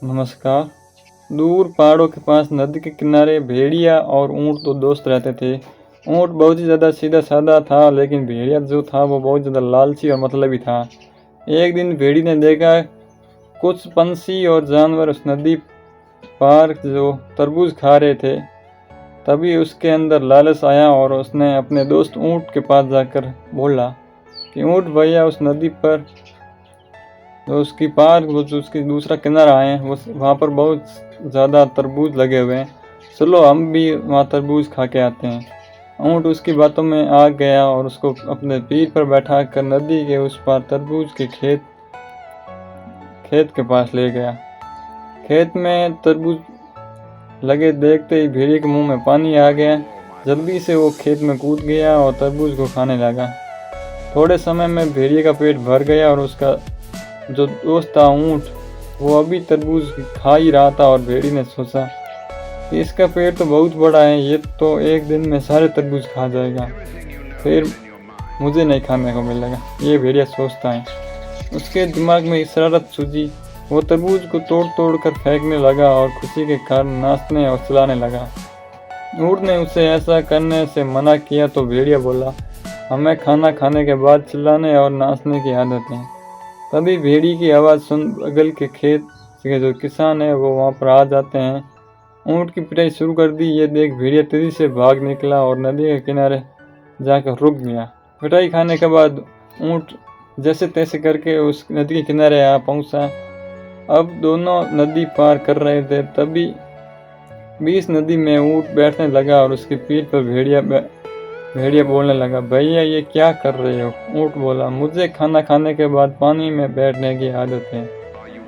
नमस्कार। दूर पहाड़ों के पास नदी के किनारे भेड़िया और ऊँट तो दोस्त रहते थे। ऊँट बहुत ही ज़्यादा सीधा साधा था, लेकिन भेड़िया जो था वो बहुत ज़्यादा लालची और मतलबी था। एक दिन भेड़ी ने देखा कुछ पंछी और जानवर उस नदी पार जो तरबूज खा रहे थे। तभी उसके अंदर लालच आया और उसने अपने दोस्त ऊँट के पास जाकर बोला कि ऊँट भैया, उस नदी पर जो उसकी पार वो जो उसकी दूसरा किनारा है वो वहाँ पर बहुत ज़्यादा तरबूज लगे हुए हैं, चलो हम भी वहाँ तरबूज खा के आते हैं। ऊँट उसकी बातों में आ गया और उसको अपने पीठ पर बैठा कर नदी के उस पार तरबूज के खेत के पास ले गया। खेत में तरबूज लगे देखते ही भेड़िए के मुंह में पानी आ गया। जल्दी से वो खेत में कूद गया और तरबूज को खाने लगा। थोड़े समय में भेड़िए का पेट भर गया और उसका जो दोस्त था ऊँट, वो अभी तरबूज खा ही रहा था और भेड़ी ने सोचा कि इसका पेट तो बहुत बड़ा है, ये तो एक दिन में सारे तरबूज खा जाएगा, फिर मुझे नहीं खाने को मिलेगा, ये भेड़िया सोचता है। उसके दिमाग में शरारत सूझी। वो तरबूज को तोड़ तोड़ कर फेंकने लगा और खुशी के कारण नाचने और चिल्लाने लगा। ऊँट ने उसे ऐसा करने से मना किया तो भेड़िया बोला, हमें खाना खाने के बाद चिल्लाने और नाचने की आदत है। तभी भेड़ी की आवाज़ सुन बगल के खेत के जो किसान है वो वहाँ पर आ जाते हैं। ऊँट की पिटाई शुरू कर दी। ये देख भेड़िया तेजी से भाग निकला और नदी के किनारे जाकर रुक गया। पिटाई खाने के बाद ऊँट जैसे तैसे करके उस नदी के किनारे आ पहुँचा। अब दोनों नदी पार कर रहे थे, तभी बीच नदी में ऊँट बैठने लगा और उसकी पीठ पर भेड़िया बोलने लगा, भैया ये क्या कर रहे हो? ऊँट बोला, मुझे खाना खाने के बाद पानी में बैठने की आदत है,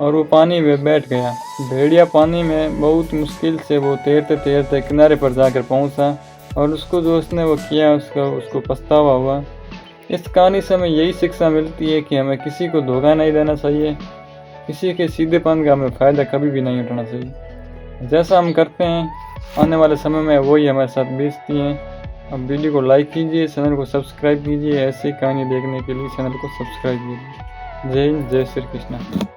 और वो पानी में बैठ गया। भेड़िया पानी में बहुत मुश्किल से वो तैरते तैरते किनारे पर जाकर पहुंचा और उसको जो उसने वो किया उसको पछतावा हुआ। इस कहानी से हमें यही शिक्षा मिलती है कि हमें किसी को धोखा नहीं देना चाहिए, किसी के सीधेपन का हमें फ़ायदा कभी भी नहीं उठाना चाहिए। जैसा हम करते हैं आने वाले समय में वही हमारे साथ बीतती हैं। अब वीडियो को लाइक कीजिए, चैनल को सब्सक्राइब कीजिए। ऐसी कहानी देखने के लिए चैनल को सब्सक्राइब कीजिए। जय हिंद, जय श्री कृष्ण।